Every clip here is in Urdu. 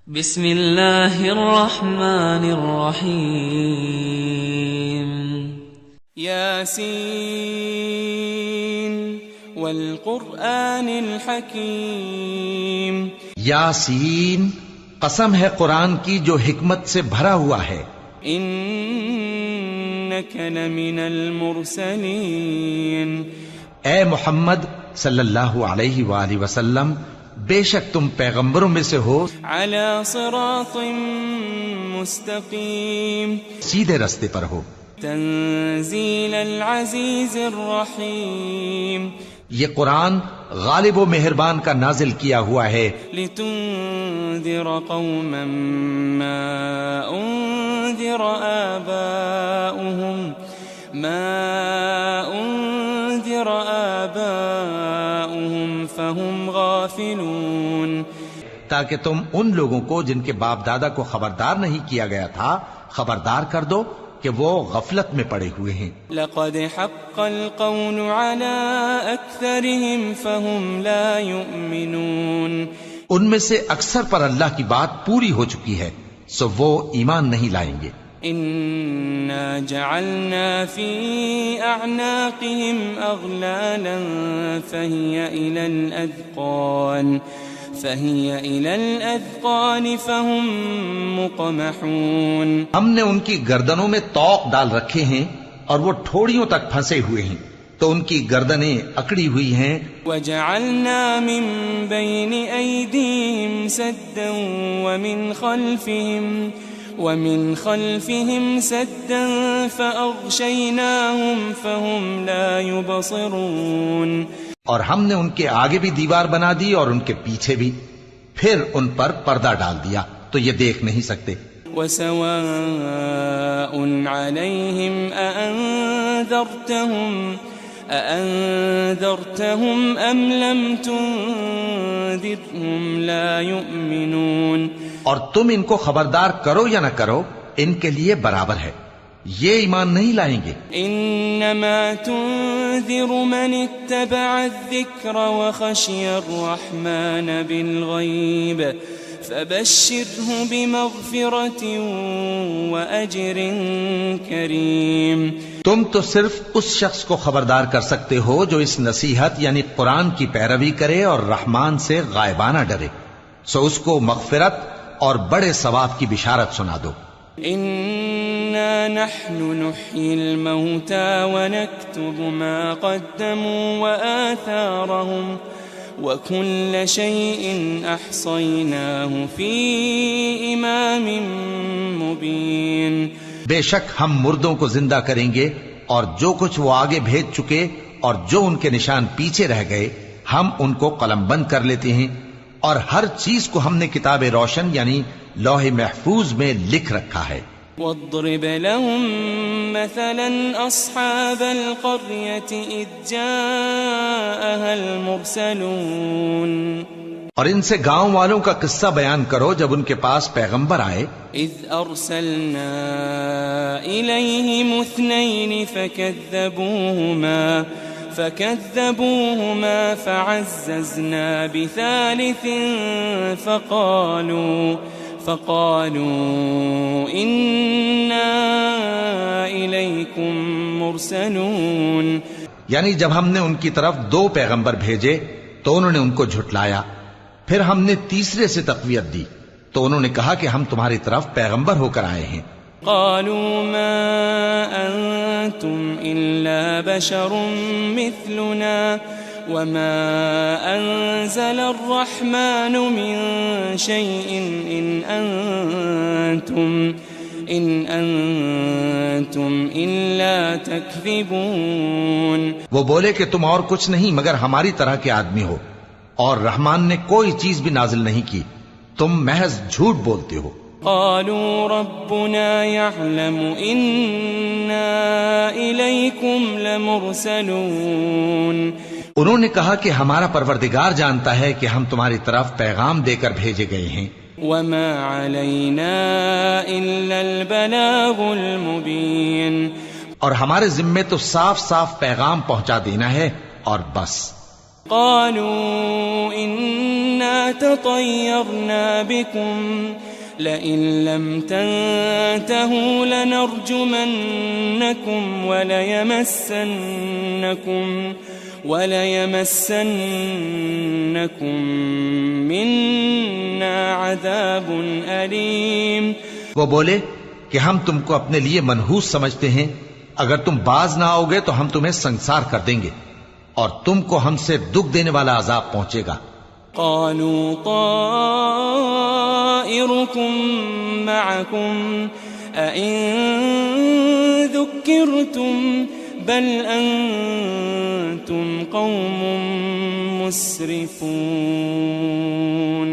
بسم اللہ الرحمن الرحیم یاسین والقرآن الحکیم یاسین، قسم ہے قرآن کی جو حکمت سے بھرا ہوا ہے. انک لمن المرسلین، اے محمد صلی اللہ علیہ وآلہ وسلم، بے شک تم پیغمبروں میں سے ہو، علی صراط مستقیم، سیدھے رستے پر ہو. تنزیل العزیز الرحیم، یہ قرآن غالب و مہربان کا نازل کیا ہوا ہے، لتنذر قوما ما انذر آباؤهم فهم غافلون، تاکہ تم ان لوگوں کو جن کے باپ دادا کو خبردار نہیں کیا گیا تھا خبردار کر دو کہ وہ غفلت میں پڑے ہوئے ہیں. لقد حق القول على اکثرهم فهم لا يؤمنون، ان میں سے اکثر پر اللہ کی بات پوری ہو چکی ہے سو وہ ایمان نہیں لائیں گے. انا جعلنا في اعناقهم اغلالا فهي الى الاذقان فهم مقمحون، ہم نے ان کی گردنوں میں طوق ڈال رکھے ہیں اور وہ ٹھوڑیوں تک پھنسے ہوئے ہیں تو ان کی گردنیں اکڑی ہوئی ہیں. وجعلنا من بين ايديهم سدا ومن خلفهم سدا فأغشيناهم فهم لا يبصرون، اور ہم نے ان کے آگے بھی دیوار بنا دی اور ان کے پیچھے بھی، پھر ان پر پردہ ڈال دیا تو یہ دیکھ نہیں سکتے. وسواء عليهم أأنذرتهم أم لم تنذرهم لا يؤمنون، اور تم ان کو خبردار کرو یا نہ کرو ان کے لیے برابر ہے، یہ ایمان نہیں لائیں گے. انما تنذر من اتبع الذکر وخشی الرحمن بالغیب فبشره بمغفرة وأجر کریم، تم تو صرف اس شخص کو خبردار کر سکتے ہو جو اس نصیحت یعنی قرآن کی پیروی کرے اور رحمان سے غائبانہ ڈرے، سو اس کو مغفرت اور بڑے ثواب کی بشارت سنا دو. انا نحن نحيي الموتى ونكتب ما قدموا وآثارهم وكل شيء احصيناه في امام مبين، بے شک ہم مردوں کو زندہ کریں گے اور جو کچھ وہ آگے بھیج چکے اور جو ان کے نشان پیچھے رہ گئے ہم ان کو قلم بند کر لیتے ہیں، اور ہر چیز کو ہم نے کتاب روشن یعنی لوح محفوظ میں لکھ رکھا ہے. واضرب لهم مثلا اصحاب القرية اذ جاءها المرسلون، اور ان سے گاؤں والوں کا قصہ بیان کرو جب ان کے پاس پیغمبر آئے. اذ ارسلنا اليهم اثنين فكذبوهما فعززنا بثالث فقالوا إنا إليكم مرسلون، یعنی جب ہم نے ان کی طرف 2 پیغمبر بھیجے تو انہوں نے ان کو جھٹلایا، پھر ہم نے تیسرے سے تقویت دی تو انہوں نے کہا کہ ہم تمہاری طرف پیغمبر ہو کر آئے ہیں. قالوا ما أنتم إلا بشر مثلنا وما أنزل الرحمن من شيء إن أنتم إلا تكذبون، وہ بولے کہ تم اور کچھ نہیں مگر ہماری طرح کے آدمی ہو اور رحمان نے کوئی چیز بھی نازل نہیں کی، تم محض جھوٹ بولتے ہو. قالوا ربنا يعلم إنا إليكم لمرسلون، انہوں نے کہا کہ ہمارا پروردگار جانتا ہے کہ ہم تمہاری طرف پیغام دے کر بھیجے گئے ہیں. وما علينا إلا البلاغ المبين، اور ہمارے ذمے تو صاف صاف پیغام پہنچا دینا ہے اور بس. قالوا إنا تطيرنا بكم لئن لم تنتهوا لنرجمنكم وليمسنكم منا عذاب أليم. وہ بولے کہ ہم تم کو اپنے لیے منحوس سمجھتے ہیں، اگر تم باز نہ آؤ گے تو ہم تمہیں سنسار کر دیں گے اور تم کو ہم سے دکھ دینے والا عذاب پہنچے گا. قالوا طائركم معكم أئن ذكرتم بل أنتم قوم مسرفون.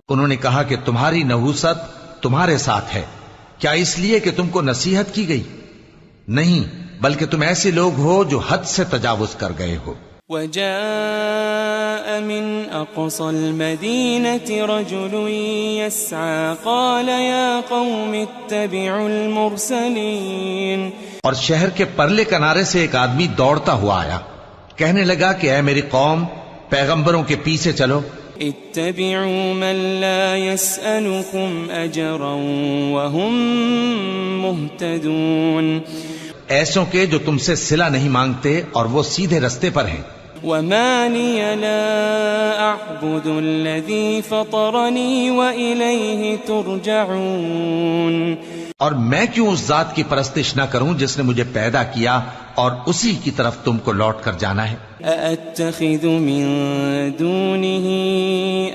انہوں نے کہا کہ تمہاری نحوست تمہارے ساتھ ہے، کیا اس لیے کہ تم کو نصیحت کی گئی؟ نہیں، بلکہ تم ایسے لوگ ہو جو حد سے تجاوز کر گئے ہو. وجاء من أقصى المدينة رجل يسعى قال يا قوم اتبعوا المرسلين. اور شہر کے پرلے کنارے سے ایک آدمی دوڑتا ہوا آیا، کہنے لگا کہ اے میری قوم، پیغمبروں کے پیچھے چلو. اتبعوا من لا يسألكم أجرا وهم مهتدون. ایسوں کے جو تم سے صلہ نہیں مانگتے اور وہ سیدھے رستے پر ہیں. وما لي لا أعبد الذي فطرني وإليه ترجعون. اور میں کیوں اس ذات کی پرستش نہ کروں جس نے مجھے پیدا کیا اور اسی کی طرف تم کو لوٹ کر جانا ہے. أأتخذ من دونه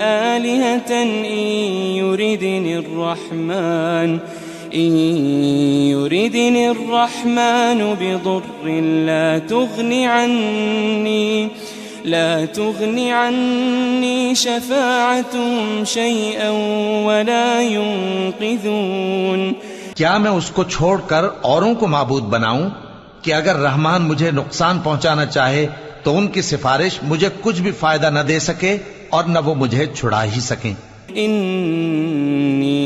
آلهة إن يردني الرحمن بضر لا تغني عني شفاعتهم شيئا ولا ينقذون. کیا میں اس کو چھوڑ کر اوروں کو معبود بناؤں کہ اگر رحمان مجھے نقصان پہنچانا چاہے تو ان کی سفارش مجھے کچھ بھی فائدہ نہ دے سکے اور نہ وہ مجھے چھڑا ہی سکیں. انی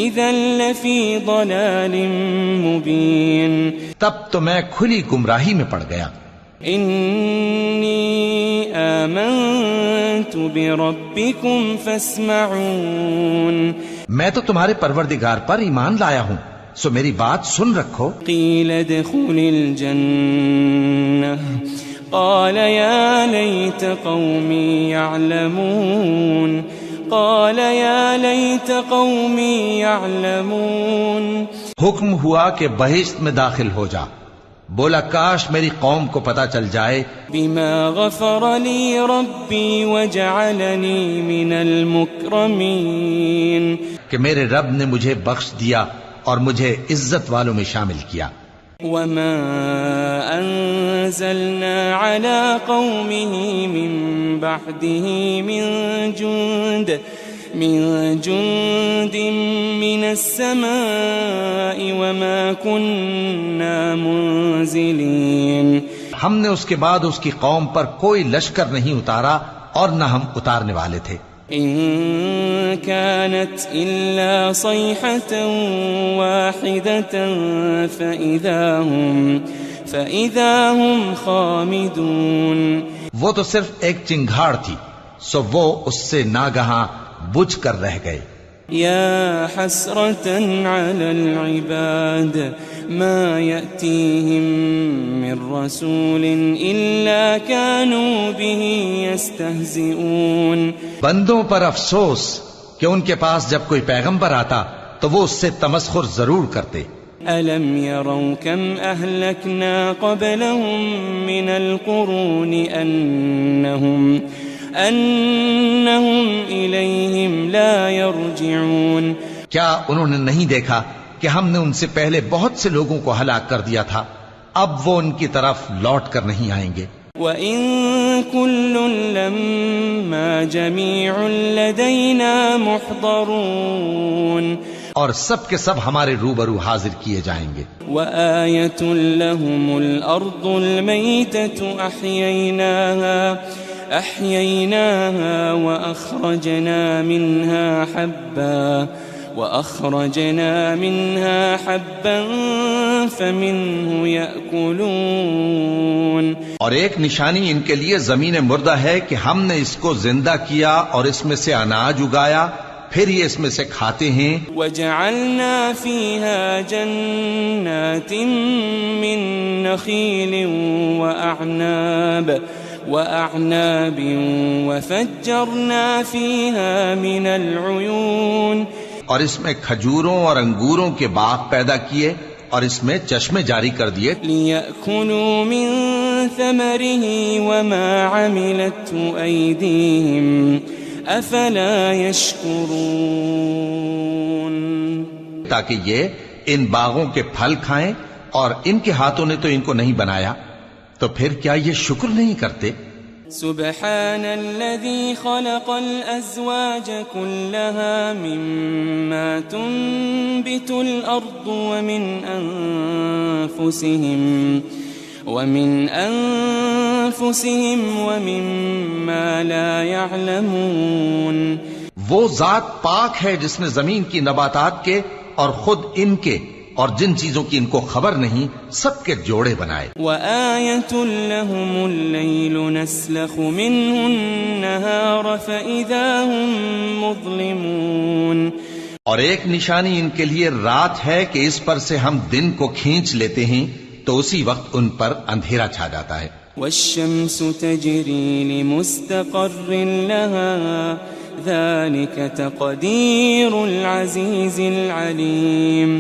اذا لفی ضلال مبین. تب تو میں کھلی گمراہی میں پڑ گیا. انی آمنت بربکم فاسمعون. میں تو تمہارے پروردگار پر ایمان لایا ہوں، سو میری بات سن رکھو. قیل ادخل الجنہ قال یا لیت قومی یعلمون. حکم ہوا کہ بہشت میں داخل ہو جا. بولا کاش میری قوم کو پتا چل جائے. بما غفر لی ربی وجعلنی من المکرمین. کہ میرے رب نے مجھے بخش دیا اور مجھے عزت والوں میں شامل کیا. وما انزلنا على قومه من بعده من جند من السماء وما كنا منزلين. ہم نے اس کے بعد اس کی قوم پر کوئی لشکر نہیں اتارا اور نہ ہم اتارنے والے تھے. إن كانت إلا صيحة واحدة فإذا هم خامدون. وہ تو صرف ایک چنگھاڑ تھی، سو وہ اس سے ناگہاں بجھ کر رہ گئے. يا حسرة على العباد ما يأتيهم من رسول إلا كانوا به يستهزئون. بندوں پر افسوس کہ ان کے پاس جب کوئی پیغمبر آتا تو وہ اس سے تمسخر ضرور کرتے. ألم يروا كم أهلكنا قبلهم من القرون أنهم إليهم لا يرجعون. کیا انہوں نے نہیں دیکھا کہ ہم نے ان سے پہلے بہت سے لوگوں کو ہلاک کر دیا تھا، اب وہ ان کی طرف لوٹ کر نہیں آئیں گے. وَإِن كُلٌّ لَمَّا جَمِيعٌ لَدَيْنَا مُحْضَرُونَ. اور سب کے سب ہمارے روبرو حاضر کیے جائیں گے. وَآيَةٌ لَهُمُ الْأَرْضُ الْمَيْتَةُ أَحْيَيْنَاهَا وَأَخْرَجْنَا مِنْهَا حَبًّا وأخرجنا منها حبا فمنه يأكلون. اور ایک نشانی ان کے لیے زمین مردہ ہے کہ ہم نے اس کو زندہ کیا اور اس میں سے اناج اگایا، پھر یہ اس میں سے کھاتے ہیں. وجعلنا فيها جنات من نخيل وأعناب وفجرنا فيها من العيون. اور اس میں کھجوروں اور انگوروں کے باغ پیدا کیے اور اس میں چشمے جاری کر دیے. لِيَأْكُلُوا مِن ثَمَرِهِ وَمَا عَمِلَتْهُ أَيْدِيهِمْ أَفَلَا يَشْكُرُونَ. تاکہ یہ ان باغوں کے پھل کھائیں، اور ان کے ہاتھوں نے تو ان کو نہیں بنایا، تو پھر کیا یہ شکر نہیں کرتے؟ سبحان الذي خلق الأزواج كلها مما تنبت الأرض ومن أنفسهم ومما لا يعلمون. وہ ذات پاک ہے جس نے زمین کی نباتات کے اور خود ان کے اور جن چیزوں کی ان کو خبر نہیں سب کے جوڑے بنائے. وَآيَةٌ لَهُمُ اللَّيْلُ نَسْلَخُ مِنْهُ النَّهَارَ فَإِذَا هُمْ مُظْلِمُونَ. اور ایک نشانی ان کے لیے رات ہے کہ اس پر سے ہم دن کو کھینچ لیتے ہیں تو اسی وقت ان پر اندھیرا چھا جاتا ہے. وَالشَّمْسُ تَجْرِي لِمُسْتَقَرٍّ لَهَا ذَلِكَ تَقْدِيرُ الْعَزِيزِ الْعَلِيمِ.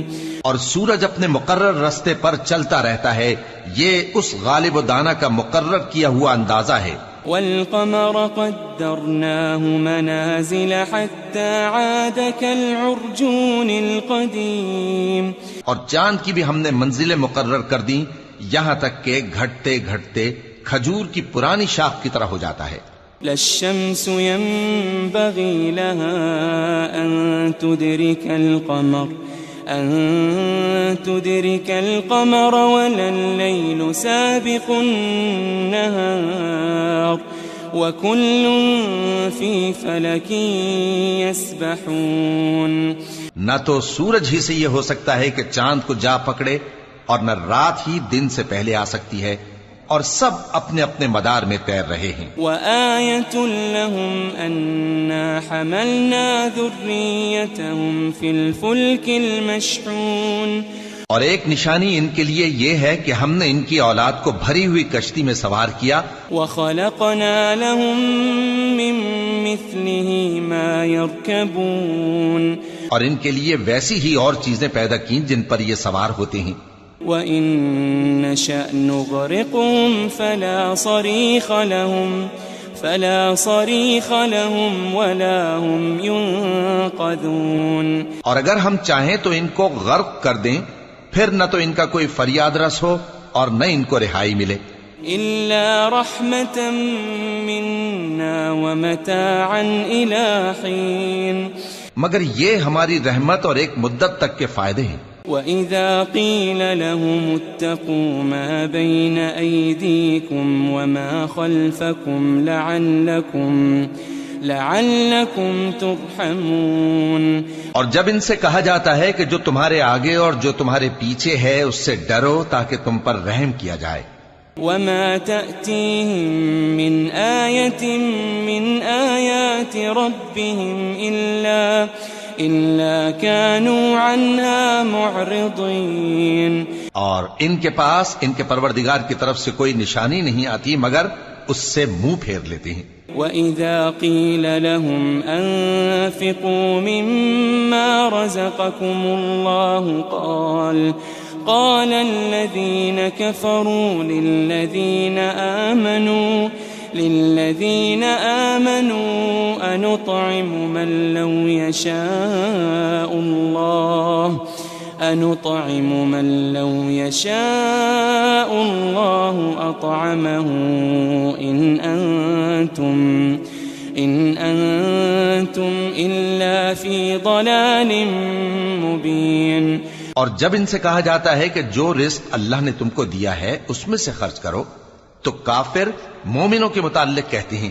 اور سورج اپنے مقرر رستے پر چلتا رہتا ہے، یہ اس غالب و دانا کا مقرر کیا ہوا اندازہ ہے. وَالْقَمَرَ قَدَّرْنَاهُ مَنَازِلَ حَتَّى عَادَ كَالْعُرْجُونِ الْقَدِيمِ. اور چاند کی بھی ہم نے منزلیں مقرر کر دیں یہاں تک کہ گھٹتے گھٹتے کھجور کی پرانی شاخ کی طرح ہو جاتا ہے. لا الشمس ينبغي لها أن تدرك القمر ولا الليل سابق النهار وكل في فلك يسبحون. نہ تو سورج ہی سے یہ ہو سکتا ہے کہ چاند کو جا پکڑے، اور نہ رات ہی دن سے پہلے آ سکتی ہے، اور سب اپنے اپنے مدار میں تیر رہے ہیں. وَآيَةٌ لَهُمْ أَنَّا حَمَلْنَا ذُرِّيَّتَهُمْ فِي الْفُلْكِ الْمَشْحُونِ. اور ایک نشانی ان کے لیے یہ ہے کہ ہم نے ان کی اولاد کو بھری ہوئی کشتی میں سوار کیا. وَخَلَقْنَا لَهُم مِّن مِّثْلِهِ مَا يَرْكَبُونَ. اور ان کے لیے ویسی ہی اور چیزیں پیدا کی جن پر یہ سوار ہوتے ہیں. وَإِن نَّشَأْ نُغْرِقْهُمْ فَلَا صَرِيخَ لَهُمْ وَلَا هُمْ يُنقَذُونَ. اور اگر ہم چاہیں تو ان کو غرق کر دیں، پھر نہ تو ان کا کوئی فریاد رس ہو اور نہ ان کو رہائی ملے. إِلَّا رَحْمَةً مِنَّا وَمَتَاعًا إِلَى حِينٍ. مگر یہ ہماری رحمت اور ایک مدت تک کے فائدے ہیں. وَإِذَا قِيلَ لَهُمُ اتَّقُوا مَا بَيْنَ أَيْدِيكُمْ وَمَا خَلْفَكُمْ لَعَلَّكُمْ تُرْحَمُونَ. اور جب ان سے کہا جاتا ہے کہ جو تمہارے آگے اور جو تمہارے پیچھے ہے اس سے ڈرو تاکہ تم پر رحم کیا جائے. وَمَا تَأْتِيهِم مِّنْ آيَةٍ مِّنْ آيَاتِ رَبِّهِمْ إِلَّا كَانُوا عَنْهَا مُعْرِضِينَ. اور ان کے پاس ان کے پروردگار کی طرف سے کوئی نشانی نہیں آتی مگر اس سے منہ پھیر لیتے ہیں. وَإِذَا قِيلَ لَهُمْ أَنفِقُوا مِمَّا رَزَقَكُمُ اللَّهُ قال الذين كفروا للذين آمنوا أنطعم من لو يشاء الله أطعمه إن أنتم إلا في ضلال مبين. اور جب ان سے کہا جاتا ہے کہ جو رزق اللہ نے تم کو دیا ہے اس میں سے خرچ کرو، تو کافر مومنوں کے متعلق کہتے ہیں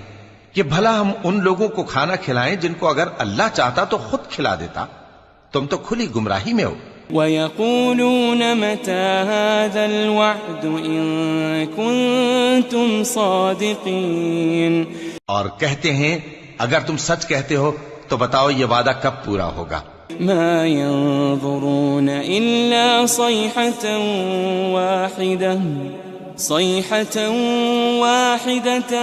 کہ بھلا ہم ان لوگوں کو کھانا کھلائیں جن کو اگر اللہ چاہتا تو خود کھلا دیتا. تم تو کھلی گمراہی میں ہو. وَيَقُولُونَ مَتَى هَذَا الْوَعْدُ إِن كُنتُمْ صَادِقِينَ. اور کہتے ہیں اگر تم سچ کہتے ہو تو بتاؤ یہ وعدہ کب پورا ہوگا. مَا يَنظُرُونَ إِلَّا صَيْحَةً وَاحِدَةً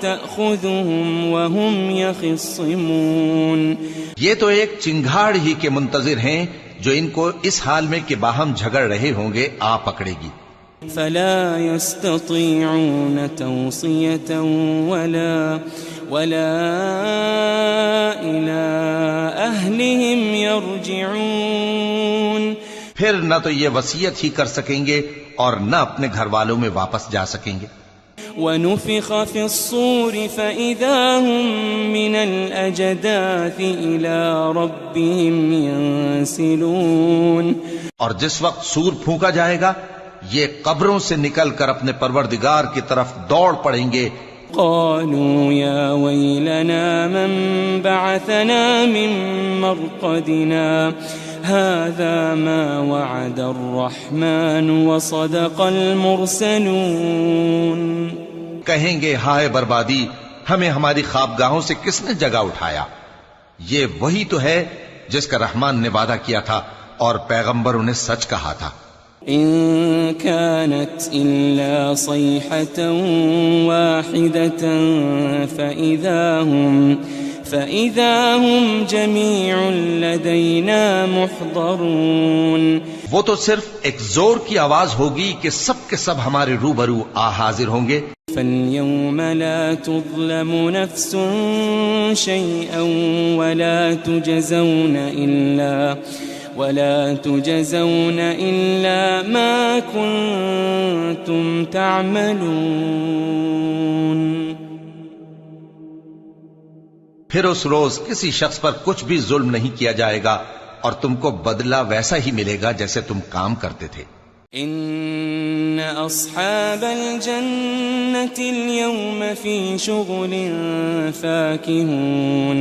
تَأْخُذُهُمْ وَهُمْ يَخِصِّمُونَ. یہ تو ایک چنگھاڑ ہی کے منتظر ہیں جو ان کو اس حال میں کہ باہم جھگڑ رہے ہوں گے آ پکڑے گی. فلا يستطيعون توصية ولا إلى أهلهم يرجعون. پھر نہ تو یہ وصیت ہی کر سکیں گے اور نہ اپنے گھر والوں میں واپس جا سکیں گے. ونفخ في الصور فإذا هم من الأجداث إلى ربهم ينسلون. اور جس وقت سور پھونکا جائے گا یہ قبروں سے نکل کر اپنے پروردگار کی طرف دوڑ پڑیں گے. قالوا يا ويلنا من بعثنا من مرقدنا هذا ما وعد الرحمن وصدق المرسلون. کہیں گے ہائے بربادی، ہمیں ہماری خوابگاہوں سے کس نے جگہ اٹھایا. یہ وہی تو ہے جس کا رحمان نے وعدہ کیا تھا اور پیغمبروں نے سچ کہا تھا. إن كانت إلا صيحة واحدة فإذا هم جميع لدينا محضرون. وہ تو صرف ایک زور کی آواز ہوگی کہ سب کے سب ہمارے روبرو حاضر ہوں گے. فاليوم لا تظلم نفس شيئا ولا تجزون إلا ما كنتم تعملون. پھر اس روز کسی شخص پر کچھ بھی ظلم نہیں کیا جائے گا اور تم کو بدلہ ویسا ہی ملے گا جیسے تم کام کرتے تھے. ان اصحاب الجنة اليوم في شغل فاكهون.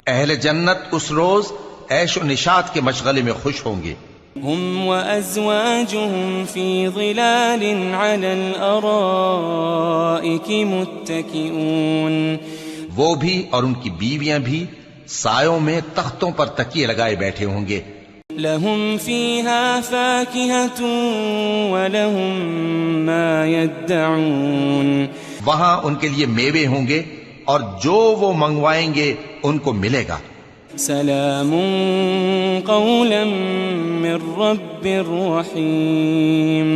اہل جنت اس روز عیش و نشاط کے مشغلے میں خوش ہوں گے. هم وأزواجهم في ظلال على الأرائك متكئون. وہ بھی اور ان کی بیویاں بھی سایوں میں تختوں پر تکیے لگائے بیٹھے ہوں گے. لهم فيها فاكهة ولهم ما يدعون. وہاں ان کے لیے میوے ہوں گے اور جو وہ منگوائیں گے ان کو ملے گا. سلام قولا من رب رحیم.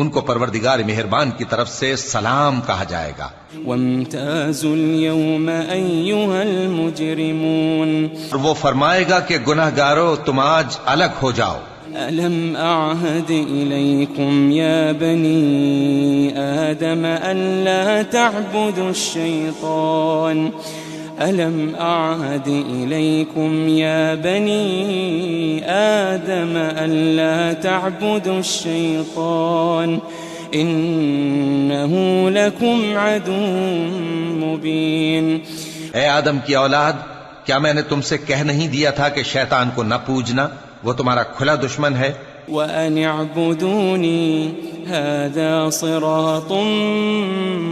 ان کو پروردگار مہربان کی طرف سے سلام کہا جائے گا. وامتازوا اليوم ایھا المجرمون. اور وہ فرمائے گا کہ گناہگارو تم آج الگ ہو جاؤ. ألم أعهد إليكم يا بني آدم ألا تعبدوا الشيطان ألم أعهد إليكم يا بني آدم ألا تعبدوا الشيطان إنه لكم عدو مبين. اے آدم کی اولاد، کیا میں نے تم سے کہہ نہیں دیا تھا کہ شیطان کو نہ پوجنا، وہ تمہارا کھلا دشمن ہے. وَأَنِ اعْبُدُونِي هَذَا صِرَاطٌ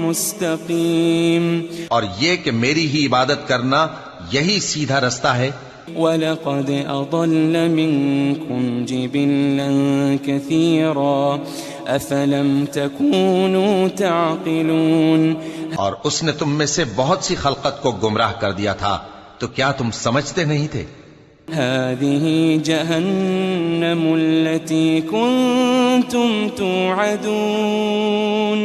مُسْتَقِيمٌ. اور یہ کہ میری ہی عبادت کرنا یہی سیدھا رستہ ہے. وَلَقَدْ أَضَلَّ مِنْكُمْ جِبِلًّا كَثِيرًا أَفَلَمْ تَكُونُوا تَعْقِلُونَ. اور اس نے تم میں سے بہت سی خلقت کو گمراہ کر دیا تھا، تو کیا تم سمجھتے نہیں تھے؟ هذه جهنم التي كنتم توعدون.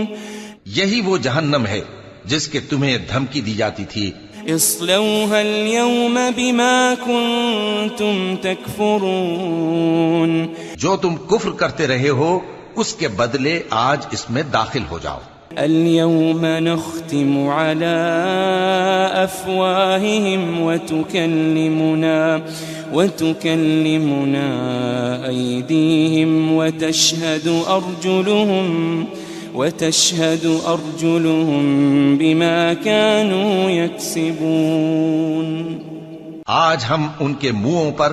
یہی وہ جہنم ہے جس کے تمہیں دھمکی دی جاتی تھی. اصلوها اليوم بما كنتم تكفرون. جو تم کفر کرتے رہے ہو اس کے بدلے آج اس میں داخل ہو جاؤ. اليوم نختم على أفواههم وتكلمنا أيديهم وتشهد أرجلهم بما كانوا يكسبون. آج ہم ان کے منہوں پر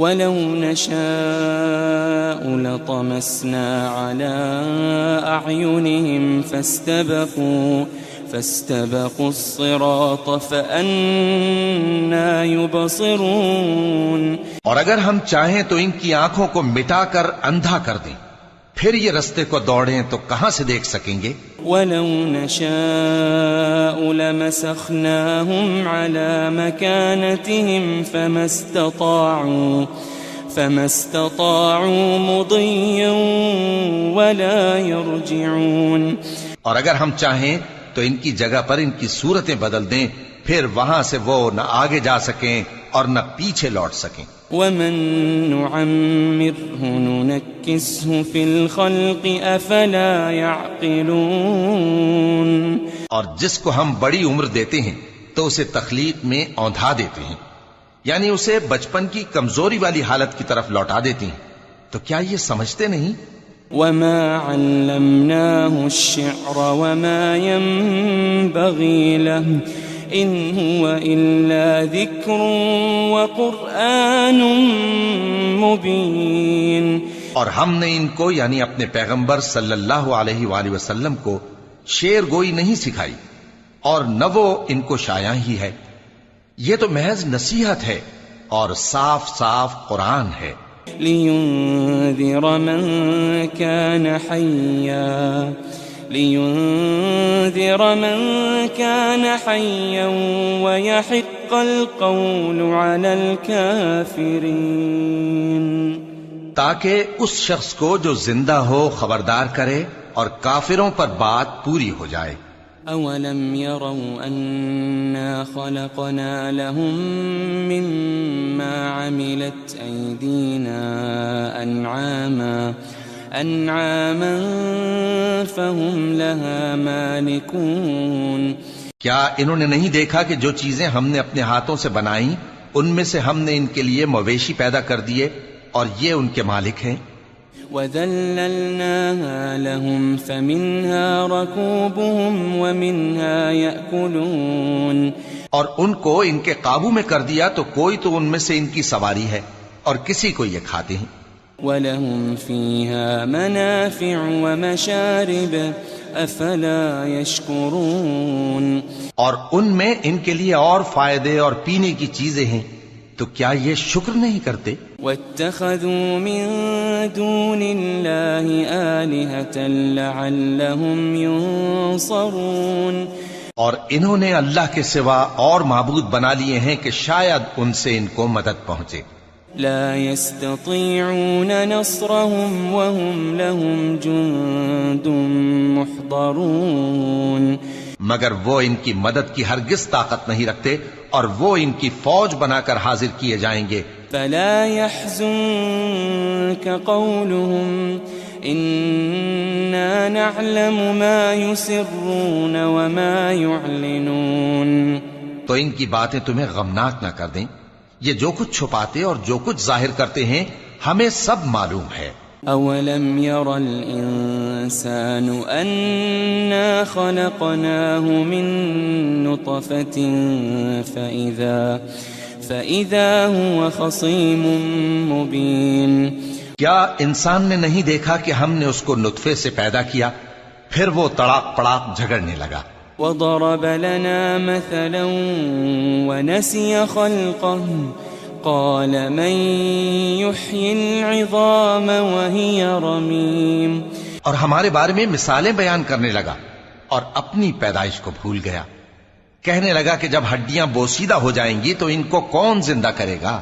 وَلَوْ نَشَاءُ لَطَمَسْنَا عَلَىٰ أَعْيُنِهِمْ فَاسْتَبَقُوا الصِّرَاطَ فَأَنَّىٰ يُبْصِرُونَ۔ اور اگر ہم چاہیں تو ان کی آنکھوں کو مٹا کر اندھا کر دیں، پھر یہ رستے کو دوڑیں تو کہاں سے دیکھ سکیں گے؟ وَلَوْ نَشَاءُ لَمَسَخْنَاهُمْ عَلَىٰ مَكَانَتِهِمْ فَمَا اسْتَطَاعُوا مُضِيًّا وَلَا يَرْجِعُونَ۔ اور اگر ہم چاہیں تو ان کی جگہ پر ان کی صورتیں بدل دیں، پھر وہاں سے وہ نہ آگے جا سکیں اور نہ پیچھے لوٹ سکیں۔ وَمَن نُّعَمِّرْهُ نُنَكِّسْهُ فِي الْخَلْقِ أَفَلَا يَعْقِلُونَ۔ اور جس کو ہم بڑی عمر دیتے ہیں تو اسے تخلیق میں اوندھا دیتے ہیں، یعنی اسے بچپن کی کمزوری والی حالت کی طرف لوٹا دیتے ہیں، تو کیا یہ سمجھتے نہیں؟ وَمَا عَلَّمْنَاهُ الشِّعْرَ وَمَا يَنبَغِي لَهُ إِنْ هُوَ إِلَّا ذِكْرٌ وَقُرْآنٌ مُبِينٌ۔ اور ہم نے ان کو یعنی اپنے پیغمبر صلی اللہ علیہ وآلہ وسلم کو شعر گوئی نہیں سکھائی، اور نہ وہ ان کو شایع ہی ہے، یہ تو محض نصیحت ہے اور صاف صاف قرآن ہے۔ لِيُنذِرَ مَن كَانَ حَيًّا وَيَحِقَّ الْقَوْلُ عَلَى الْكَافِرِينَ، تاکہ اس شخص کو جو زندہ ہو خبردار کرے اور کافروں پر بات پوری ہو جائے۔ أَوَلَمْ يَرَوْا أَنَّا خَلَقْنَا لَهُم مِّمَّا عَمِلَتْ أَيْدِينَا أَنْعَامًا فَهُمْ لَهَا مَالِكُونَ۔ کیا انہوں نے نہیں دیکھا کہ جو چیزیں ہم نے اپنے ہاتھوں سے بنائیں ان میں سے ہم نے ان کے لیے مویشی پیدا کر دیے اور یہ ان کے مالک ہیں۔ وَذَلَّلْنَاهَا لَهُمْ فَمِنْهَا رَكُوبُهُمْ وَمِنْهَا يَأْكُلُونَ۔ اور ان کو ان کے قابو میں کر دیا تو کوئی تو ان میں سے ان کی سواری ہے اور کسی کو یہ کھاتے ہیں۔ وَلَهُمْ فِيهَا مَنَافِعُ وَمَشَارِبُ أَفَلَا يَشْكُرُونَ۔ اور ان میں ان کے لیے اور فائدے اور پینے کی چیزیں ہیں، تو کیا یہ شکر نہیں کرتے؟ وَاتَّخَذُوا مِن دُونِ اللَّهِ آلِهَةً لَعَلَّهُمْ يُنصَرُونَ۔ اور انہوں نے اللہ کے سوا اور معبود بنا لیے ہیں کہ شاید ان سے ان کو مدد پہنچے۔ لا يستطيعون نصرهم وهم لهم جند محضرون۔ مگر وہ ان کی مدد کی ہرگز طاقت نہیں رکھتے اور وہ ان کی فوج بنا کر حاضر کیے جائیں گے۔ فلا يحزنك قولهم إنا نعلم ما يسرون وما يعلنون۔ تو ان کی باتیں تمہیں غمناک نہ کر دیں، یہ جو کچھ چھپاتے اور جو کچھ ظاہر کرتے ہیں ہمیں سب معلوم ہے۔ أَوَلَمْ يَرَ الْإِنسَانُ أَنَّا خَلَقْنَاهُ مِن نُّطْفَةٍ فَإِذَا هُوَ خَصِيمٌ مُّبِينٌ۔ کیا انسان نے نہیں دیکھا کہ ہم نے اس کو نطفے سے پیدا کیا، پھر وہ تڑاک پڑاک جھگڑنے لگا۔ وَضَرَبَ لَنَا مَثَلًا وَنَسِيَ خَلْقَهُ قَالَ مَن يُحْيِي الْعِظَامَ وَهِيَ رَمِيمٌ۔ اور ہمارے بارے میں مثالیں بیان کرنے لگا اور اپنی پیدائش کو بھول گیا، کہنے لگا کہ جب ہڈیاں بوسیدہ ہو جائیں گی تو ان کو کون زندہ کرے گا؟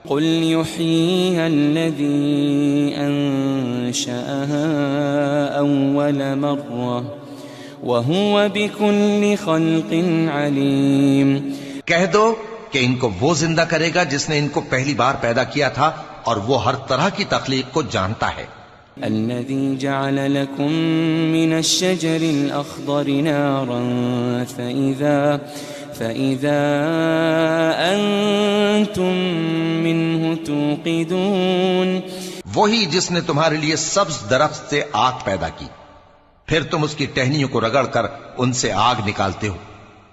قُلْ يُحْيِيهَا الَّذِي أَنشَأَهَا أَوَّلَ مَرَّةٍ وَهُوَ بِكُلِّ خَلْقٍ عَلِيمٌ۔ کہہ دو کہ ان کو وہ زندہ کرے گا جس نے ان کو پہلی بار پیدا کیا تھا اور وہ ہر طرح کی تخلیق کو جانتا ہے۔ الَّذِي جَعَلَ لَكُم مِّنَ الشَّجَرِ الْأَخْضَرِ نَارًا فَإِذَا أَنتُم مِّنْهُ تُوقِدُونَ۔ وہی جس نے تمہارے لیے سبز درخت سے آگ پیدا کی، پھر تم اس کی ٹہنیوں کو رگڑ کر ان سے آگ نکالتے ہو.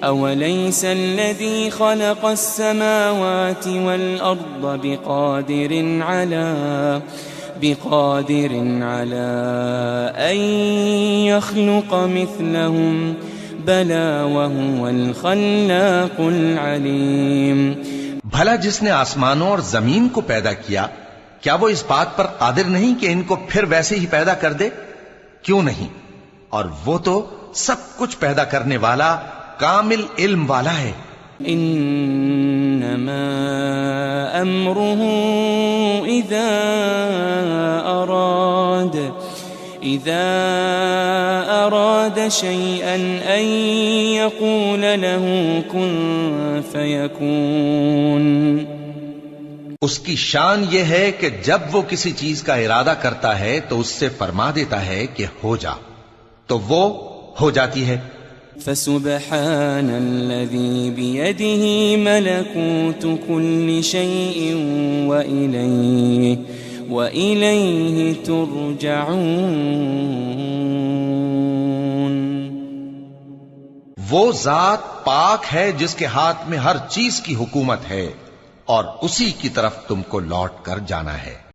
أوليس الذي خلق السماوات والأرض بقادر على أن يخلق مثلهم بلى وهو الخلاق العليم. بھلا جس نے آسمانوں اور زمین کو پیدا کیا کیا وہ اس بات پر قادر نہیں کہ ان کو پھر ویسے ہی پیدا کر دے؟ کیوں نہیں؟ اور وہ تو سب کچھ پیدا کرنے والا کامل علم والا ہے. انما امره اذا اراد شيئا ان يقول له كن فيكون. اس کی شان یہ ہے کہ جب وہ کسی چیز کا ارادہ کرتا ہے تو اس سے فرما دیتا ہے کہ ہو جا، تو وہ ہو جاتی ہے. فسبحان الذي بيده ملكوت كل شيء وإليه ترجعون. وہ ذات پاک ہے جس کے ہاتھ میں ہر چیز کی حکومت ہے اور اسی کی طرف تم کو لوٹ کر جانا ہے.